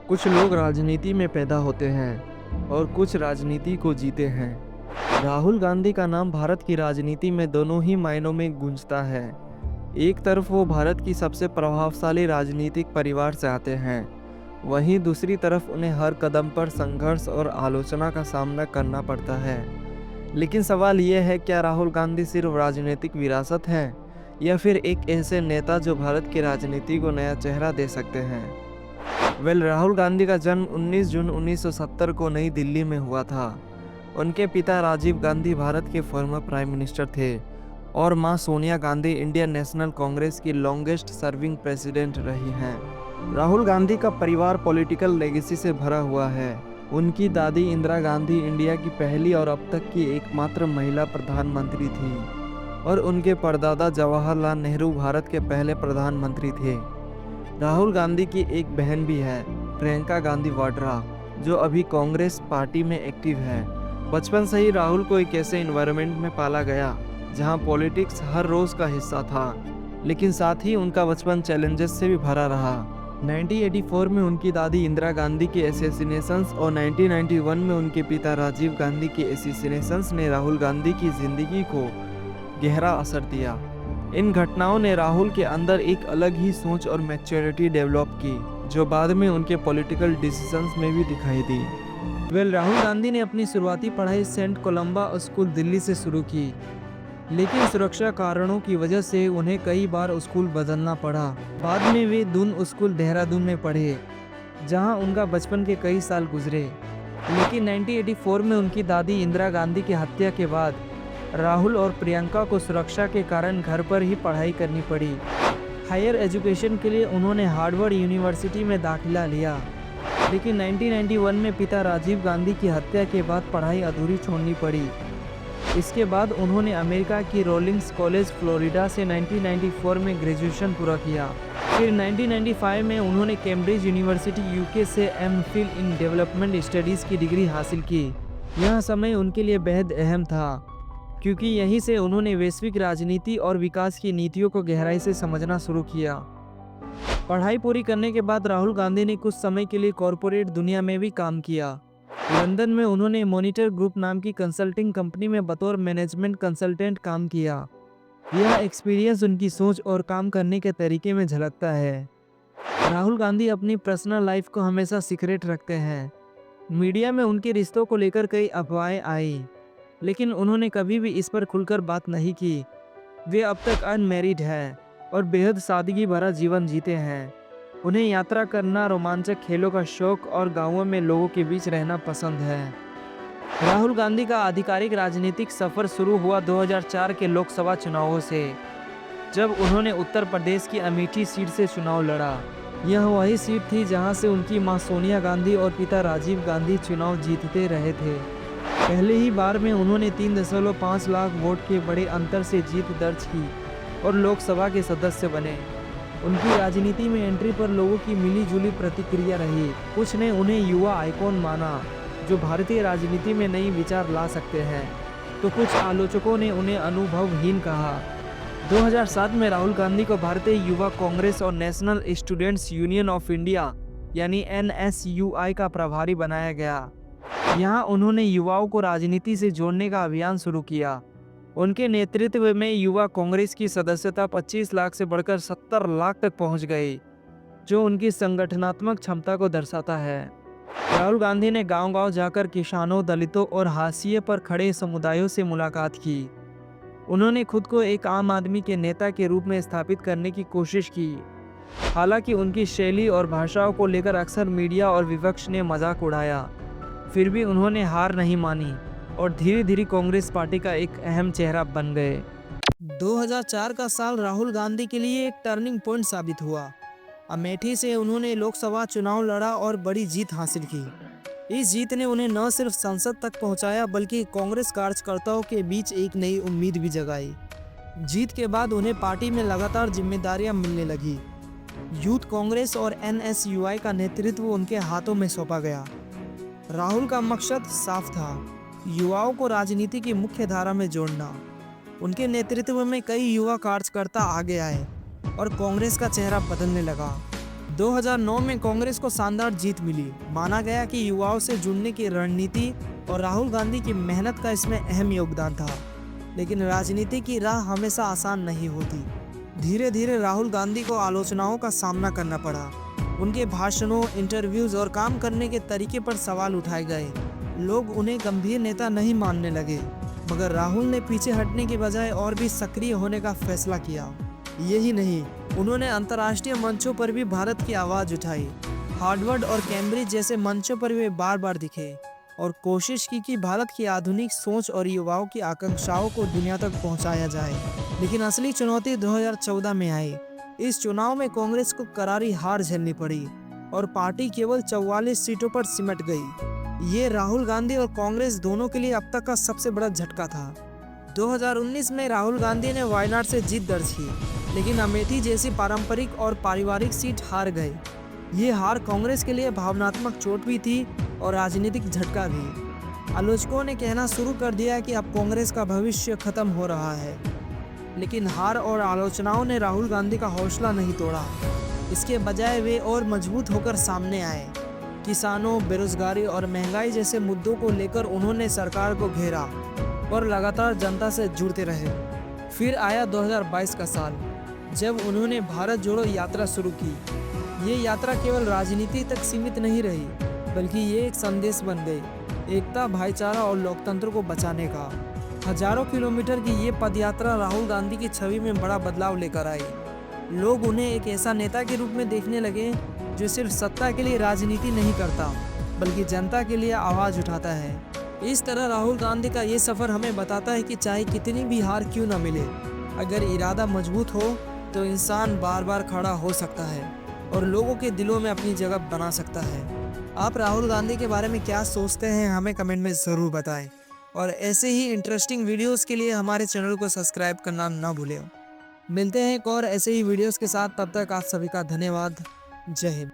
कुछ लोग राजनीति में पैदा होते हैं और कुछ राजनीति को जीते हैं। राहुल गांधी का नाम भारत की राजनीति में दोनों ही मायनों में गूंजता है। एक तरफ वो भारत की सबसे प्रभावशाली राजनीतिक परिवार से आते हैं, वहीं दूसरी तरफ उन्हें हर कदम पर संघर्ष और आलोचना का सामना करना पड़ता है। लेकिन सवाल यह है, क्या राहुल गांधी सिर्फ राजनीतिक विरासत है या फिर एक ऐसे नेता जो भारत की राजनीति को नया चेहरा दे सकते हैं? राहुल गांधी का जन्म 19 जून 1970 को नई दिल्ली में हुआ था। उनके पिता राजीव गांधी भारत के फॉर्मर प्राइम मिनिस्टर थे और मां सोनिया गांधी इंडियन नेशनल कांग्रेस की लॉन्गेस्ट सर्विंग प्रेसिडेंट रही हैं। राहुल गांधी का परिवार पॉलिटिकल लेगेसी से भरा हुआ है। उनकी दादी इंदिरा गांधी इंडिया की पहली और अब तक की एकमात्र महिला प्रधानमंत्री थी और उनके परदादा जवाहरलाल नेहरू भारत के पहले प्रधानमंत्री थे। राहुल गांधी की एक बहन भी है, प्रियंका गांधी वाड्रा, जो अभी कांग्रेस पार्टी में एक्टिव है। बचपन से ही राहुल को एक ऐसे इन्वायरमेंट में पाला गया जहां पॉलिटिक्स हर रोज का हिस्सा था, लेकिन साथ ही उनका बचपन चैलेंजेस से भी भरा रहा। 1984 में उनकी दादी इंदिरा गांधी के एसेसिनेशंस और 1991 में उनके पिता राजीव गांधी के एसेसिनेशंस ने राहुल गांधी की जिंदगी को गहरा असर दिया। इन घटनाओं ने राहुल के अंदर एक अलग ही सोच और मैच्योरिटी डेवलप की, जो बाद में उनके पॉलिटिकल डिसीजंस में भी दिखाई दी। राहुल गांधी ने अपनी शुरुआती पढ़ाई सेंट कोलंबा स्कूल दिल्ली से शुरू की, लेकिन सुरक्षा कारणों की वजह से उन्हें कई बार स्कूल बदलना पड़ा। बाद में वे दून स्कूल देहरादून में पढ़े, जहां उनका बचपन के कई साल गुजरे। लेकिन 1984 में उनकी दादी इंदिरा गांधी की हत्या के बाद राहुल और प्रियंका को सुरक्षा के कारण घर पर ही पढ़ाई करनी पड़ी। हायर एजुकेशन के लिए उन्होंने हार्वर्ड यूनिवर्सिटी में दाखिला लिया, लेकिन 1991 में पिता राजीव गांधी की हत्या के बाद पढ़ाई अधूरी छोड़नी पड़ी। इसके बाद उन्होंने अमेरिका की रोलिंग्स कॉलेज फ्लोरिडा से 1994 में ग्रेजुएशन पूरा किया। फिर 1995 में उन्होंने कैम्ब्रिज यूनिवर्सिटी यूके से एमफिल इन डेवलपमेंट स्टडीज़ की डिग्री हासिल की। यह समय उनके लिए बेहद अहम था, क्योंकि यहीं से उन्होंने वैश्विक राजनीति और विकास की नीतियों को गहराई से समझना शुरू किया। पढ़ाई पूरी करने के बाद राहुल गांधी ने कुछ समय के लिए कॉरपोरेट दुनिया में भी काम किया। लंदन में उन्होंने मॉनिटर ग्रुप नाम की कंसल्टिंग कंपनी में बतौर मैनेजमेंट कंसल्टेंट काम किया। यह एक्सपीरियंस उनकी सोच और काम करने के तरीके में झलकता है। राहुल गांधी अपनी पर्सनल लाइफ को हमेशा सीक्रेट रखते हैं। मीडिया में उनके रिश्तों को लेकर कई अफवाहें आई, लेकिन उन्होंने कभी भी इस पर खुलकर बात नहीं की। वे अब तक अनमैरिड हैं और बेहद सादगी भरा जीवन जीते हैं। उन्हें यात्रा करना, रोमांचक खेलों का शौक और गांवों में लोगों के बीच रहना पसंद है। राहुल गांधी का आधिकारिक राजनीतिक सफर शुरू हुआ 2004 के लोकसभा चुनावों से, जब उन्होंने उत्तर प्रदेश की अमेठी सीट से चुनाव लड़ा। यह वही सीट थी जहां से उनकी मां सोनिया गांधी और पिता राजीव गांधी चुनाव जीतते रहे थे। पहले ही बार में उन्होंने 3.5 लाख वोट के बड़े अंतर से जीत दर्ज की और लोकसभा के सदस्य बने। उनकी राजनीति में एंट्री पर लोगों की मिलीजुली प्रतिक्रिया रही। कुछ ने उन्हें युवा आइकॉन माना, जो भारतीय राजनीति में नई विचार ला सकते हैं, तो कुछ आलोचकों ने उन्हें अनुभवहीन कहा। 2007 में राहुल गांधी को भारतीय युवा कांग्रेस और national students union of India यानी NSUI का प्रभारी बनाया गया। यहाँ उन्होंने युवाओं को राजनीति से जोड़ने का अभियान शुरू किया। उनके नेतृत्व में युवा कांग्रेस की सदस्यता 25 लाख से बढ़कर 70 लाख तक पहुँच गई, जो उनकी संगठनात्मक क्षमता को दर्शाता है। राहुल गांधी ने गांव-गांव जाकर किसानों, दलितों और हाशिए पर खड़े समुदायों से मुलाकात की। उन्होंने खुद को एक आम आदमी के नेता के रूप में स्थापित करने की कोशिश की। हालांकि उनकी शैली और भाषाओं को लेकर अक्सर मीडिया और विपक्ष ने मजाक उड़ाया, फिर भी उन्होंने हार नहीं मानी और धीरे धीरे कांग्रेस पार्टी का एक अहम चेहरा बन गए। 2004 का साल राहुल गांधी के लिए एक टर्निंग पॉइंट साबित हुआ। अमेठी से उन्होंने लोकसभा चुनाव लड़ा और बड़ी जीत हासिल की। इस जीत ने उन्हें न सिर्फ संसद तक पहुंचाया, बल्कि कांग्रेस कार्यकर्ताओं के बीच एक नई उम्मीद भी जगाई। जीत के बाद उन्हें पार्टी में लगातार जिम्मेदारियां मिलने लगी। यूथ कांग्रेस और NSUI का नेतृत्व उनके हाथों में सौंपा गया। राहुल का मकसद साफ था, युवाओं को राजनीति की मुख्य धारा में जोड़ना। उनके नेतृत्व में कई युवा कार्यकर्ता आगे आए और कांग्रेस का चेहरा बदलने लगा। 2009 में कांग्रेस को शानदार जीत मिली। माना गया कि युवाओं से जुड़ने की रणनीति और राहुल गांधी की मेहनत का इसमें अहम योगदान था। लेकिन राजनीति की राह हमेशा आसान नहीं होती। धीरे धीरे राहुल गांधी को आलोचनाओं का सामना करना पड़ा। उनके भाषणों, इंटरव्यूज और काम करने के तरीके पर सवाल उठाए गए। लोग उन्हें गंभीर नेता नहीं मानने लगे, मगर राहुल ने पीछे हटने के बजाय और भी सक्रिय होने का फैसला किया। यही नहीं, उन्होंने अंतर्राष्ट्रीय मंचों पर भी भारत की आवाज़ उठाई। हार्वर्ड और कैम्ब्रिज जैसे मंचों पर वे बार बार दिखे और कोशिश की कि भारत की आधुनिक सोच और युवाओं की आकांक्षाओं को दुनिया तक पहुंचाया जाए। लेकिन असली चुनौती 2014 में आई। इस चुनाव में कांग्रेस को करारी हार झेलनी पड़ी और पार्टी केवल 44 सीटों पर सिमट गई। ये राहुल गांधी और कांग्रेस दोनों के लिए अब तक का सबसे बड़ा झटका था। 2019 में राहुल गांधी ने वायनाड से जीत दर्ज की, लेकिन अमेठी जैसी पारंपरिक और पारिवारिक सीट हार गए। ये हार कांग्रेस के लिए भावनात्मक चोट भी थी और राजनीतिक झटका भी। आलोचकों ने कहना शुरू कर दिया कि अब कांग्रेस का भविष्य खत्म हो रहा है। लेकिन हार और आलोचनाओं ने राहुल गांधी का हौसला नहीं तोड़ा। इसके बजाय वे और मजबूत होकर सामने आए। किसानों, बेरोजगारी और महंगाई जैसे मुद्दों को लेकर उन्होंने सरकार को घेरा और लगातार जनता से जुड़ते रहे। फिर आया 2022 का साल, जब उन्होंने भारत जोड़ो यात्रा शुरू की। ये यात्रा केवल राजनीति तक सीमित नहीं रही, बल्कि ये एक संदेश बन गई, एकता, भाईचारा और लोकतंत्र को बचाने का। हजारों किलोमीटर की ये पदयात्रा राहुल गांधी की छवि में बड़ा बदलाव लेकर आई। लोग उन्हें एक ऐसा नेता के रूप में देखने लगे जो सिर्फ सत्ता के लिए राजनीति नहीं करता, बल्कि जनता के लिए आवाज़ उठाता है। इस तरह राहुल गांधी का ये सफ़र हमें बताता है कि चाहे कितनी भी हार क्यों न मिले, अगर इरादा मजबूत हो तो इंसान बार बार खड़ा हो सकता है और लोगों के दिलों में अपनी जगह बना सकता है। आप राहुल गांधी के बारे में क्या सोचते हैं, हमें कमेंट में ज़रूर बताएं। और ऐसे ही इंटरेस्टिंग वीडियोस के लिए हमारे चैनल को सब्सक्राइब करना ना भूलें। मिलते हैं एक और ऐसे ही वीडियोस के साथ। तब तक आप सभी का धन्यवाद। जय हिंद।